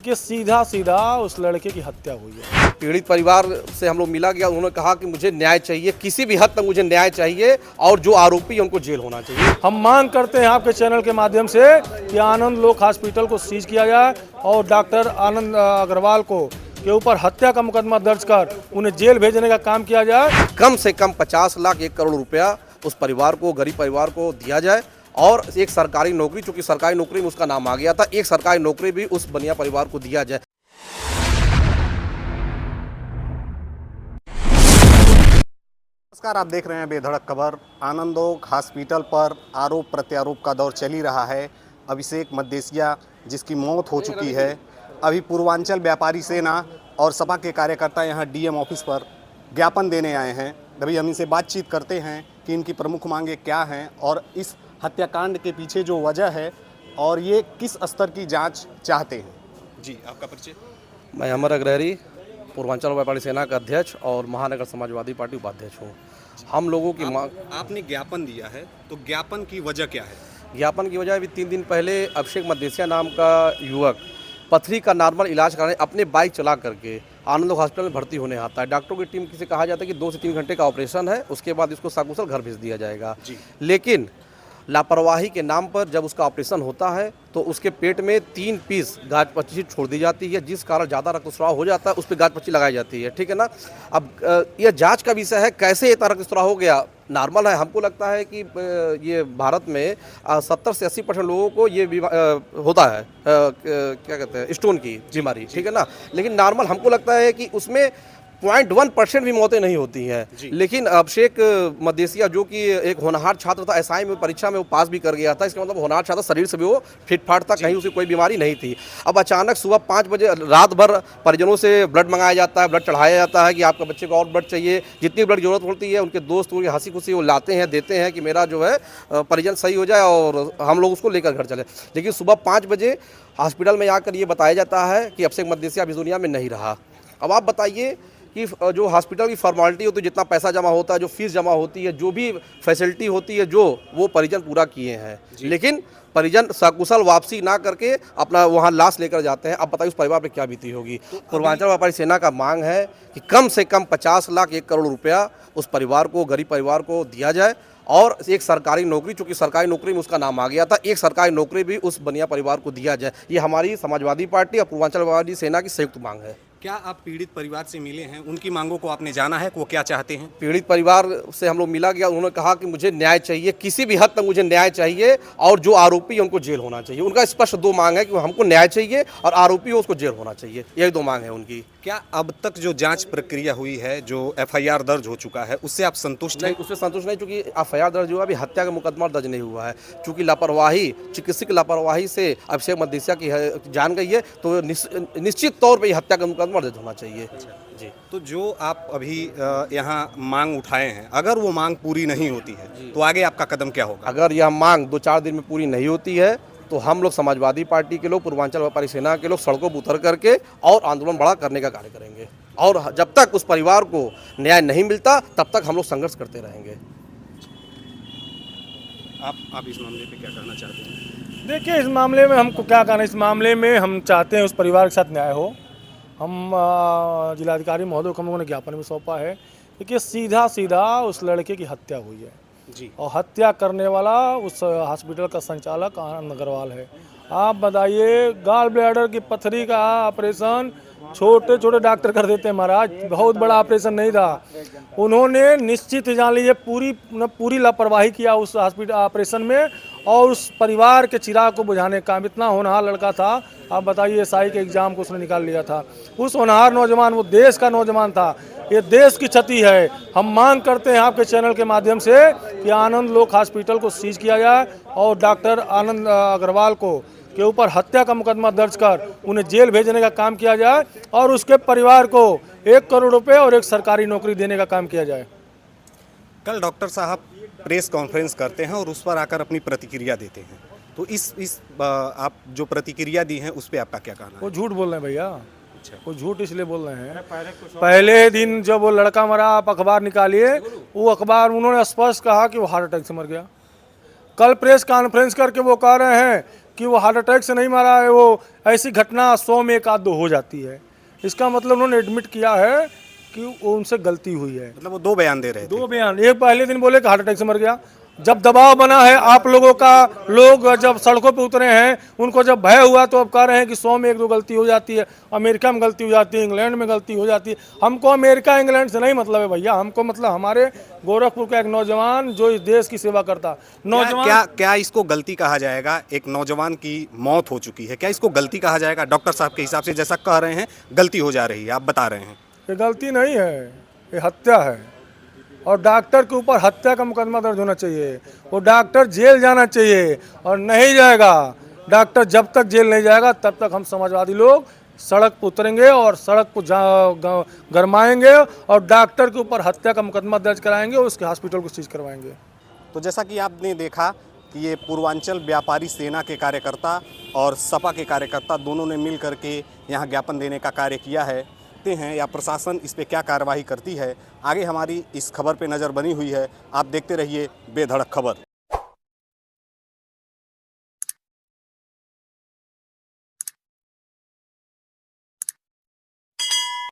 कि सीधा सीधा उस लड़के की हत्या हुई है। पीड़ित परिवार से हम लोग मिला गया, उन्होंने कहा कि मुझे न्याय चाहिए, किसी भी हद तक मुझे न्याय चाहिए और जो आरोपी है उनको जेल होना चाहिए। हम मांग करते हैं आपके चैनल के माध्यम से कि आनंद लोक हॉस्पिटल को सीज किया जाए और डॉक्टर आनंद अग्रवाल को के ऊपर हत्या का मुकदमा दर्ज कर उन्हें जेल भेजने का काम किया जाए। कम से कम 50 लाख 1 करोड़ रुपया उस परिवार को, गरीब परिवार को दिया जाए और एक सरकारी नौकरी, चूंकि सरकारी नौकरी में उसका नाम आ गया था, एक सरकारी नौकरी भी उस बनिया परिवार को दिया जाए। नमस्कार, आप देख रहे हैं बेधड़क खबर। आनंद लोक हॉस्पिटल पर आरोप प्रत्यारोप का दौर चल ही रहा है। अभिषेक मद्देसिया जिसकी मौत हो चुकी है, अभी पूर्वांचल व्यापारी सेना और सपा के कार्यकर्ता यहां डीएम ऑफिस पर ज्ञापन देने आए हैं। अभी हम इनसे बातचीत करते हैं कि इनकी प्रमुख मांगें क्या हैं और इस हत्याकांड के पीछे जो वजह है और ये किस स्तर की जांच चाहते हैं। जी, आपका परिचय? मैं अमर अग्रहरी, पूर्वांचल व्यापारी सेना का अध्यक्ष और महानगर समाजवादी पार्टी उपाध्यक्ष हूँ। हम लोगों की मांग, आपने ज्ञापन दिया है तो ज्ञापन की वजह क्या है? ज्ञापन की वजह अभी 3 दिन पहले अभिषेक मद्देसिया नाम का युवक पथरी का नॉर्मल इलाज कराने अपने बाइक चला करके आनंद लोक हॉस्पिटल में भर्ती होने आता है। डॉक्टरों की टीम से कहा जाता है कि 2 से 3 घंटे का ऑपरेशन है, उसके बाद इसको सकुशल घर भेज दिया जाएगा। लेकिन लापरवाही के नाम पर जब उसका ऑपरेशन होता है तो उसके पेट में 3 पीस गाज पच्ची छोड़ दी जाती है, जिस कारण ज़्यादा रक्तस्राव हो जाता है, उस पर गाज पच्ची लगाई जाती है। ठीक है ना। अब यह जांच का विषय है, कैसे इतना रक्तस्राव हो गया। नॉर्मल है, हमको लगता है कि ये भारत में 70 से 80% लोगों को ये होता है, क्या कहते हैं, स्टोन की बीमारी। ठीक है ना। लेकिन नॉर्मल हमको लगता है कि उसमें 0.1% भी मौतें नहीं होती हैं। लेकिन अभिषेक मद्देसिया जो कि एक होनहार छात्र था, एसआई में परीक्षा में वो पास भी कर गया था, इसका मतलब होनहार छात्र, शरीर से भी वो फिट फाट था, कहीं उसे कोई बीमारी नहीं थी। अब अचानक सुबह 5 बजे रात भर परिजनों से ब्लड मंगाया जाता है, ब्लड चढ़ाया जाता है कि आपका बच्चे को और ब्लड चाहिए, जितनी ब्लड जरूरत होती है उनके दोस्त उनकी हंसी खुशी वो लाते हैं, देते हैं कि मेरा जो है परिजन सही हो जाए और हम लोग उसको लेकर घर चले। लेकिन सुबह 5 बजे हॉस्पिटल में आकर ये बताया जाता है कि अभिषेक मद्देसिया अभी दुनिया में नहीं रहा। अब आप बताइए कि जो हॉस्पिटल की फॉर्मेलिटी होती है, जितना पैसा जमा होता है, जो फीस जमा होती है, जो भी फैसिलिटी होती है, जो वो परिजन पूरा किए हैं, लेकिन परिजन सकुशल वापसी ना करके अपना वहाँ लाश लेकर जाते हैं। अब बताइए उस परिवार पे क्या बीती होगी। पूर्वांचल व्यापारी सेना का मांग है कि कम से कम 50 लाख 1 करोड़ रुपया उस परिवार को, गरीब परिवार को दिया जाए और एक सरकारी नौकरी, चूंकि सरकारी नौकरी में उसका नाम आ गया था, एक सरकारी नौकरी भी उस बनिया परिवार को दिया जाए। ये हमारी समाजवादी पार्टी और पूर्वांचल व्यापारी सेना की संयुक्त मांग है। क्या आप पीड़ित परिवार से मिले हैं? उनकी मांगों को आपने जाना है कि वो क्या चाहते हैं? पीड़ित परिवार से हम लोग मिला गया, उन्होंने कहा कि मुझे न्याय चाहिए, किसी भी हद तक मुझे न्याय चाहिए और जो आरोपी है उनको जेल होना चाहिए। उनका स्पष्ट 2 मांग है कि हमको न्याय चाहिए और आरोपी हो उसको जेल होना चाहिए। यही 2 मांग है उनकी। क्या अब तक जो जांच प्रक्रिया हुई है, जो एफआईआर दर्ज हो चुका है, उससे आप संतुष्ट हैं? नहीं, उससे संतुष्ट नहीं, चूंकि एफआईआर दर्ज हुआ, अभी हत्या का मुकदमा दर्ज नहीं हुआ है। चूंकि लापरवाही, चिकित्सक लापरवाही से अभिषेक मद्देसिया की जान गई है, तो निश्चित तौर पर हत्या का मुकदमा दर्ज होना चाहिए। जी। तो जो आप अभी यहाँ मांग उठाए हैं, अगर वो मांग पूरी नहीं होती है तो आगे आपका कदम क्या होगा? अगर यह मांग 2-4 दिन में पूरी नहीं होती है तो हम लोग समाजवादी पार्टी के लोग, पूर्वांचल व्यापारी सेना के लोग सड़कों पर उतर करके और आंदोलन बड़ा करने का कार्य करेंगे और जब तक उस परिवार को न्याय नहीं मिलता तब तक हम लोग संघर्ष करते रहेंगे। आप इस मामले पे क्या करना चाहते हैं? देखिए, इस मामले में हमको क्या कहना, इस मामले में हम चाहते हैं उस परिवार के साथ न्याय हो। हम जिलाधिकारी महोदय को हम लोगों ने ज्ञापन में सौंपा है कि सीधा सीधा उस लड़के की हत्या हुई है जी। और हत्या करने वाला उस हॉस्पिटल का संचालक आनंद अग्रवाल है। आप बताइए, गॉल ब्लैडर की पथरी का ऑपरेशन छोटे छोटे डॉक्टर कर देते हैं महाराज, बहुत बड़ा ऑपरेशन नहीं था। उन्होंने निश्चित जान लीजिए पूरी लापरवाही किया उस हॉस्पिटल ऑपरेशन में और उस परिवार के चिराग को बुझाने का। इतना होनहार लड़का था, आप बताइए, एसआई के एग्जाम को उसने निकाल लिया था। उस होनहार नौजवान, वो देश का नौजवान था। ये देश की क्षति है। हम मांग करते हैं आपके चैनल के माध्यम से कि आनंद लोक हॉस्पिटल को सीज किया जाए और डॉक्टर आनंद अग्रवाल को के ऊपर हत्या का मुकदमा दर्ज कर उन्हें जेल भेजने का काम किया जाए और उसके परिवार को 1 करोड़ रुपए और एक सरकारी नौकरी देने का काम किया जाए। कल डॉक्टर साहब प्रेस कॉन्फ्रेंस करते हैं और उस पर आकर अपनी प्रतिक्रिया देते हैं, तो इस आप जो प्रतिक्रिया दी है उस पर आपका क्या कहना है? वो झूठ बोल रहे हैं भैया। वो झूठ इसलिए बोल रहे हैं, पहले दिन जब वो लड़का मरा आप अखबार निकालिए, वो अखबार उन्होंने स्पष्ट कहा कि वो हार्ट अटैक से मर गया। कल प्रेस कॉन्फ्रेंस करके वो कह रहे हैं कि वो हार्ट अटैक से नहीं मारा है, वो ऐसी घटना 100 में एक आध दो हो जाती है। इसका मतलब उन्होंने एडमिट किया है कि वो उनसे गलती हुई है। मतलब वो 2 बयान दे रहे थे। 2 बयान, एक पहले दिन बोले कि हार्ट अटैक से मर गया। जब दबाव बना है आप लोगों का, लोग जब सड़कों पे उतरे हैं, उनको जब भय हुआ तो अब कह रहे हैं कि 100 में एक दो गलती हो जाती है, अमेरिका में गलती हो जाती है, इंग्लैंड में गलती हो जाती है। हमको अमेरिका इंग्लैंड से नहीं मतलब है भैया, हमको मतलब हमारे गोरखपुर का एक नौजवान जो इस देश की सेवा करता, नौजवान। क्या इसको गलती कहा जाएगा? एक नौजवान की मौत हो चुकी है, क्या इसको गलती कहा जाएगा? डॉक्टर साहब के हिसाब से जैसा कह रहे हैं गलती हो जा रही है, आप बता रहे हैं। ये गलती नहीं है, ये हत्या है। और डॉक्टर के ऊपर हत्या का मुकदमा दर्ज होना चाहिए। वो डॉक्टर जेल जाना चाहिए और नहीं जाएगा। डॉक्टर जब तक जेल नहीं जाएगा तब तक हम समाजवादी लोग सड़क पर उतरेंगे और सड़क को गरमाएंगे और डॉक्टर के ऊपर हत्या का मुकदमा दर्ज कराएंगे और उसके हॉस्पिटल को सीज करवाएंगे। तो जैसा कि आपने देखा कि ये पूर्वांचल व्यापारी सेना के कार्यकर्ता और सपा के कार्यकर्ता दोनों ने मिल करके यहाँ ज्ञापन देने का कार्य किया है हैं, या प्रशासन इस पे क्या कार्रवाई करती है। आगे हमारी इस खबर पे नज़र बनी हुई है। आप देखते रहिए बेधड़क खबर।